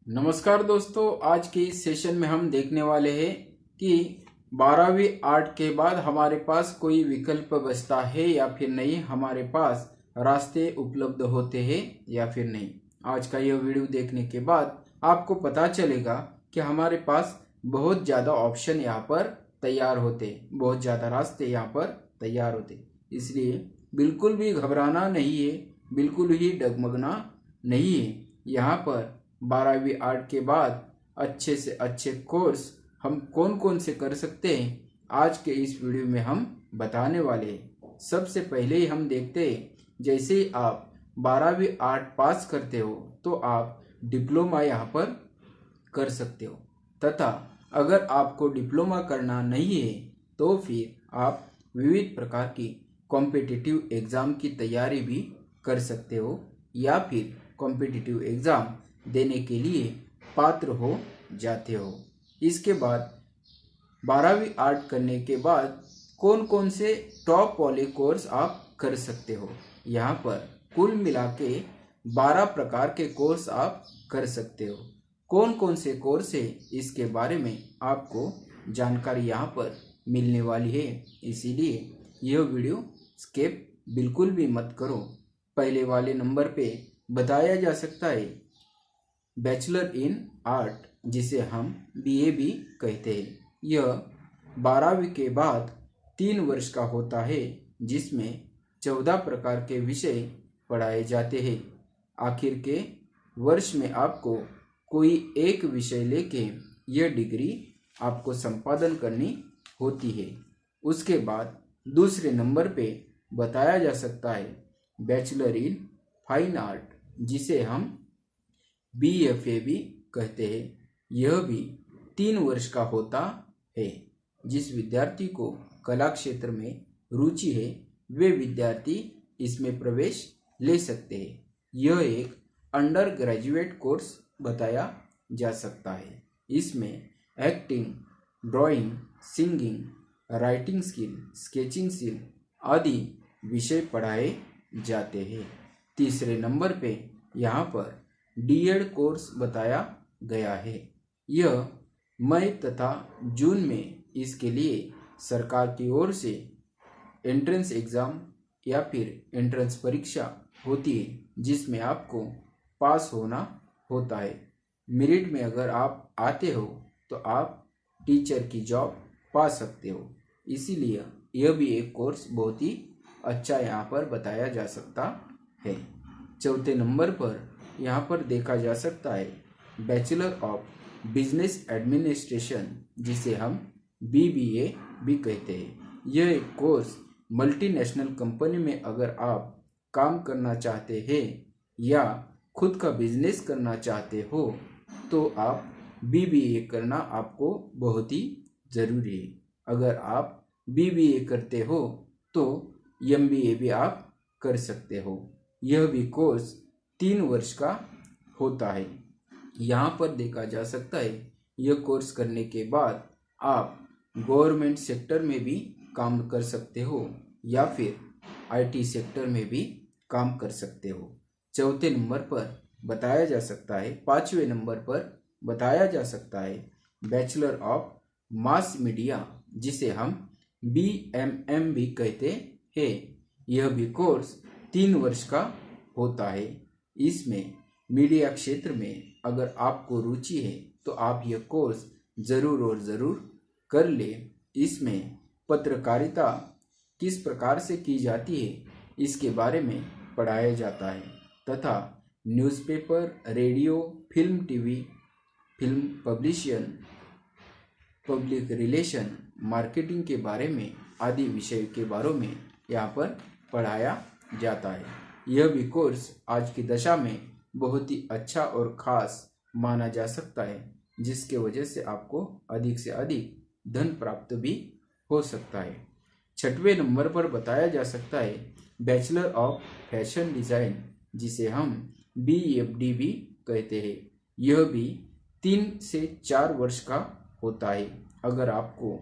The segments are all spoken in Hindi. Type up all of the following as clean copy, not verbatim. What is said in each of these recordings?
नमस्कार दोस्तों, आज के इस सेशन में हम देखने वाले हैं कि 12वीं आर्ट के बाद हमारे पास कोई विकल्प बचता है या फिर नहीं, हमारे पास रास्ते उपलब्ध होते हैं या फिर नहीं। आज का यह वीडियो देखने के बाद आपको पता चलेगा कि हमारे पास बहुत ज़्यादा ऑप्शन यहाँ पर तैयार होते, बहुत ज़्यादा रास्ते यहाँ पर तैयार होते। इसलिए बिल्कुल भी घबराना नहीं है, बिल्कुल ही डगमगना नहीं है। यहाँ पर 12वीं आर्ट के बाद अच्छे से अच्छे कोर्स हम कौन कौन से कर सकते हैं, आज के इस वीडियो में हम बताने वाले हैं। सबसे पहले ही हम देखते हैं, जैसे ही आप 12वीं आर्ट पास करते हो तो आप डिप्लोमा यहाँ पर कर सकते हो, तथा अगर आपको डिप्लोमा करना नहीं है तो फिर आप विविध प्रकार की कॉम्पिटिटिव एग्ज़ाम की तैयारी भी कर सकते हो या फिर कॉम्पिटिटिव एग्ज़ाम देने के लिए पात्र हो जाते हो। इसके बाद 12वीं आर्ट करने के बाद कौन कौन से टॉप वाले कोर्स आप कर सकते हो। यहाँ पर कुल मिला के 12 प्रकार के कोर्स आप कर सकते हो। कौन कौन से कोर्स है, इसके बारे में आपको जानकारी यहाँ पर मिलने वाली है, इसीलिए यह वीडियो स्किप बिल्कुल भी मत करो। पहले वाले नंबर पे बताया जा सकता है बैचलर इन आर्ट, जिसे हम बीए भी कहते हैं। यह 12वीं के बाद 3 वर्ष का होता है, जिसमें 14 प्रकार के विषय पढ़ाए जाते हैं। आखिर के वर्ष में आपको कोई एक विषय लेके यह डिग्री आपको संपादन करनी होती है। उसके बाद दूसरे नंबर पे बताया जा सकता है बैचलर इन फाइन आर्ट, जिसे हम बीएफए भी कहते हैं। यह भी 3 वर्ष का होता है। जिस विद्यार्थी को कला क्षेत्र में रुचि है वे विद्यार्थी इसमें प्रवेश ले सकते हैं। यह एक अंडर ग्रेजुएट कोर्स बताया जा सकता है। इसमें acting, drawing, singing, writing skill, sketching skill आदि विषय पढ़ाए जाते हैं। तीसरे नंबर पे यहाँ पर डीएड कोर्स बताया गया है। यह मई तथा जून में इसके लिए सरकार की ओर से एंट्रेंस एग्ज़ाम या फिर एंट्रेंस परीक्षा होती है, जिसमें आपको पास होना होता है। मेरिट में अगर आप आते हो तो आप टीचर की जॉब पा सकते हो। इसीलिए यह भी एक कोर्स बहुत ही अच्छा यहाँ पर बताया जा सकता है। चौथे नंबर पर यहाँ पर देखा जा सकता है बैचलर ऑफ बिजनेस एडमिनिस्ट्रेशन, जिसे हम बीबीए भी कहते हैं। यह एक कोर्स मल्टीनेशनल कंपनी में अगर आप काम करना चाहते हैं या खुद का बिजनेस करना चाहते हो तो आप बीबीए करना आपको बहुत ही ज़रूरी है। अगर आप बीबीए करते हो तो एमबीए भी आप कर सकते हो। यह भी कोर्स 3 वर्ष का होता है। यहाँ पर देखा जा सकता है यह कोर्स करने के बाद आप गवर्नमेंट सेक्टर में भी काम कर सकते हो या फिर आईटी सेक्टर में भी काम कर सकते हो। चौथे नंबर पर बताया जा सकता है, 5वें नंबर पर बताया जा सकता है बैचलर ऑफ मास मीडिया, जिसे हम बीएमएम भी कहते हैं। यह भी कोर्स 3 वर्ष का होता है। इसमें मीडिया क्षेत्र में अगर आपको रुचि है तो आप यह कोर्स ज़रूर और ज़रूर कर ले। इसमें पत्रकारिता किस प्रकार से की जाती है इसके बारे में पढ़ाया जाता है, तथा newspaper, radio, film, TV, film publication, public relation, marketing के बारे में आदि विषय के बारे में यहाँ पर पढ़ाया जाता है। यह भी कोर्स आज की दशा में बहुत ही अच्छा और ख़ास माना जा सकता है, जिसके वजह से आपको अधिक से अधिक धन प्राप्त भी हो सकता है। 6वें नंबर पर बताया जा सकता है बैचलर ऑफ फैशन डिज़ाइन, जिसे हम बीएफडी भी कहते हैं। यह भी 3 से 4 वर्ष का होता है। अगर आपको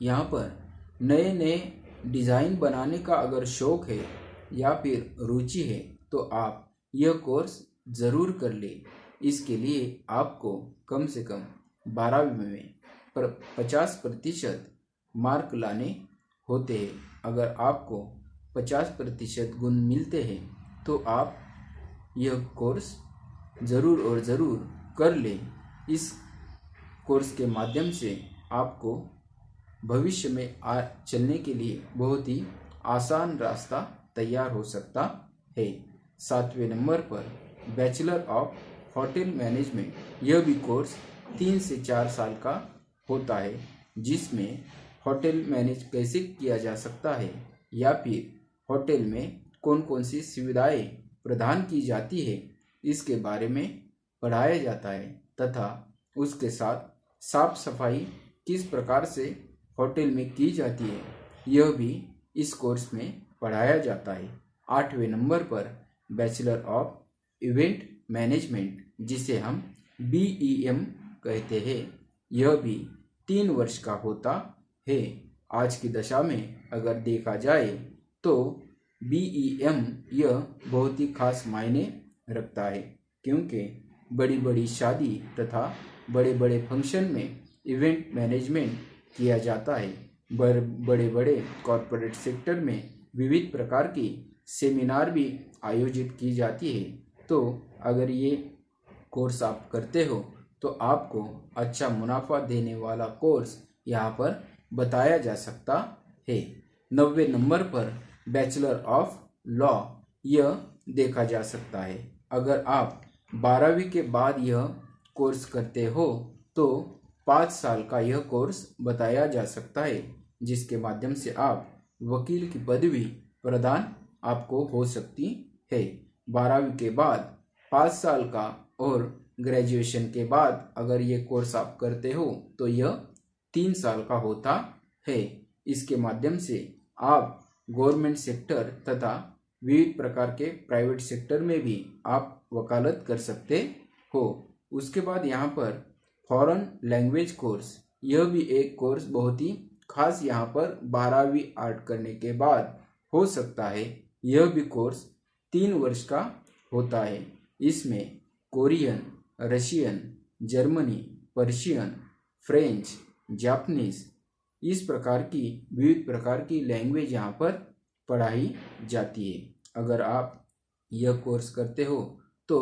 यहाँ पर नए नए डिज़ाइन बनाने का अगर शौक़ है या फिर रुचि है तो आप यह कोर्स ज़रूर कर ले। इसके लिए आपको कम से कम 12वीं में 50% मार्क लाने होते हैं। अगर आपको 50% गुण मिलते हैं तो आप यह कोर्स ज़रूर और ज़रूर कर लें। इस कोर्स के माध्यम से आपको भविष्य में चलने के लिए बहुत ही आसान रास्ता तैयार हो सकता है। 7वें नंबर पर बैचलर ऑफ होटल मैनेजमेंट, यह भी कोर्स 3 से 4 साल का होता है, जिसमें होटल मैनेज कैसे किया जा सकता है या फिर होटल में कौन कौन सी सुविधाएं प्रदान की जाती है इसके बारे में पढ़ाया जाता है तथा उसके साथ साफ सफाई किस प्रकार से होटल में की जाती है यह भी इस कोर्स में पढ़ाया जाता है। 8वें नंबर पर बैचलर ऑफ इवेंट मैनेजमेंट, जिसे हम BEM कहते हैं, यह भी 3 वर्ष का होता है। आज की दशा में अगर देखा जाए तो BEM यह बहुत ही खास मायने रखता है, क्योंकि बड़ी बड़ी शादी तथा बड़े बड़े फंक्शन में इवेंट मैनेजमेंट किया जाता है। बड़े बड़े कॉरपोरेट सेक्टर में विविध प्रकार की सेमिनार भी आयोजित की जाती है। तो अगर ये कोर्स आप करते हो तो आपको अच्छा मुनाफा देने वाला कोर्स यहाँ पर बताया जा सकता है। 90वें नंबर पर बैचलर ऑफ लॉ यह देखा जा सकता है। अगर आप 12वीं के बाद यह कोर्स करते हो तो 5 साल का यह कोर्स बताया जा सकता है, जिसके माध्यम से आप वकील की पदवी प्रदान आपको हो सकती है। 12वीं के बाद 5 साल का और ग्रेजुएशन के बाद अगर ये कोर्स आप करते हो तो यह 3 साल का होता है। इसके माध्यम से आप गवर्नमेंट सेक्टर तथा विविध प्रकार के प्राइवेट सेक्टर में भी आप वकालत कर सकते हो। उसके बाद यहाँ पर फॉरेन लैंग्वेज कोर्स, यह भी एक कोर्स बहुत ही खास यहाँ पर 12वीं आर्ट करने के बाद हो सकता है। यह भी कोर्स 3 वर्ष का होता है। इसमें Korean, Russian, Germany, Persian, French, Japanese, इस प्रकार की विविध प्रकार की लैंग्वेज यहाँ पर पढ़ाई जाती है। अगर आप यह कोर्स करते हो तो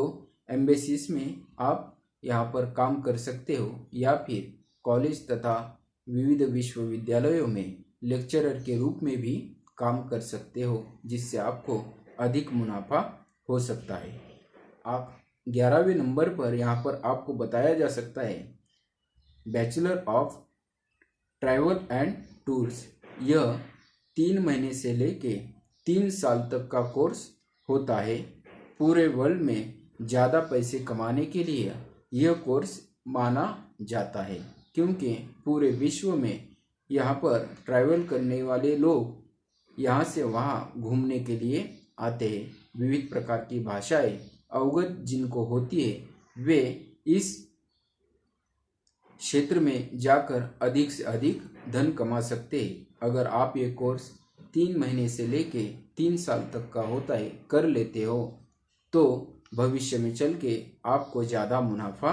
एम्बेसीज में आप यहाँ पर काम कर सकते हो या फिर कॉलेज तथा विविध विश्वविद्यालयों में लेक्चरर के रूप में भी काम कर सकते हो, जिससे आपको अधिक मुनाफा हो सकता है। आप 11वें नंबर पर यहाँ पर आपको बताया जा सकता है bachelor of travel and tours, यह 3 महीने से लेके 3 साल तक का कोर्स होता है। पूरे वर्ल्ड में ज़्यादा पैसे कमाने के लिए यह कोर्स माना जाता है, क्योंकि पूरे विश्व में यहाँ पर ट्रैवल करने वाले लोग यहाँ से वहाँ घूमने के लिए आते हैं। विविध प्रकार की भाषाएं अवगत जिनको होती है वे इस क्षेत्र में जाकर अधिक से अधिक धन कमा सकते हैं। अगर आप ये कोर्स 3 महीने से लेके 3 साल तक का होता है कर लेते हो तो भविष्य में चल के आपको ज़्यादा मुनाफा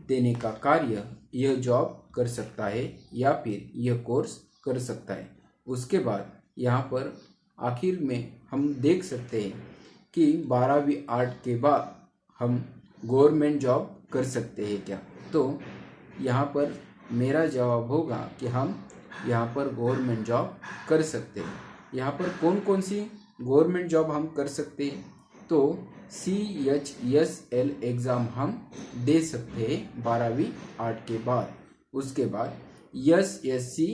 देने का कार्य यह जॉब कर सकता है या फिर यह कोर्स कर सकता है। उसके बाद यहाँ पर आखिर में हम देख सकते हैं कि 12वीं आर्ट के बाद हम गवर्नमेंट जॉब कर सकते हैं क्या, तो यहाँ पर मेरा जवाब होगा कि हम यहाँ पर गवर्नमेंट जॉब कर सकते हैं। यहाँ पर कौन कौन सी गवर्नमेंट जॉब हम कर सकते हैं, तो CHSL एग्ज़ाम हम दे सकते हैं 12वीं आर्ट के बाद। उसके बाद SSC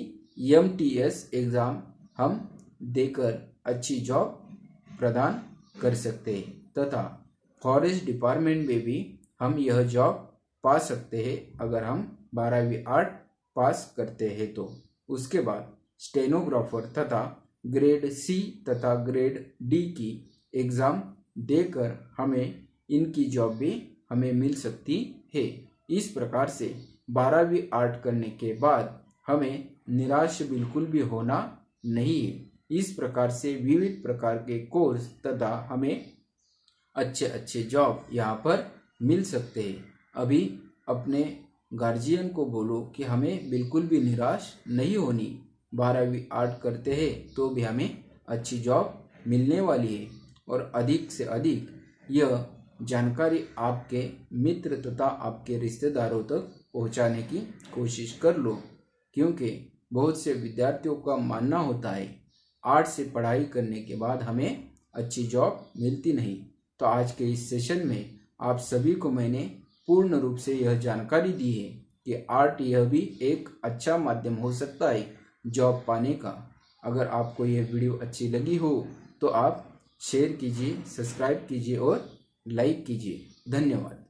MTS एग्ज़ाम हम देकर अच्छी जॉब प्रदान कर सकते हैं तथा फॉरेस्ट डिपार्टमेंट में भी हम यह जॉब पा सकते हैं अगर हम 12वीं आर्ट पास करते हैं तो। उसके बाद स्टेनोग्राफर तथा ग्रेड C तथा ग्रेड D की एग्ज़ाम देकर हमें इनकी जॉब भी हमें मिल सकती है। इस प्रकार से 12वीं आर्ट करने के बाद हमें निराश बिल्कुल भी होना नहीं है। इस प्रकार से विविध प्रकार के कोर्स तथा हमें अच्छे अच्छे जॉब यहाँ पर मिल सकते हैं। अभी अपने गार्जियन को बोलो कि हमें बिल्कुल भी निराश नहीं होनी, 12वीं आर्ट करते हैं तो भी हमें अच्छी जॉब मिलने वाली है। और अधिक से अधिक यह जानकारी आपके मित्र तथा आपके रिश्तेदारों तक पहुंचाने की कोशिश कर लो, क्योंकि बहुत से विद्यार्थियों का मानना होता है आर्ट से पढ़ाई करने के बाद हमें अच्छी जॉब मिलती नहीं। तो आज के इस सेशन में आप सभी को मैंने पूर्ण रूप से यह जानकारी दी है कि आर्ट यह भी एक अच्छा माध्यम हो सकता है जॉब पाने का। अगर आपको यह वीडियो अच्छी लगी हो तो आप शेयर कीजिए, सब्सक्राइब कीजिए और लाइक कीजिए। धन्यवाद।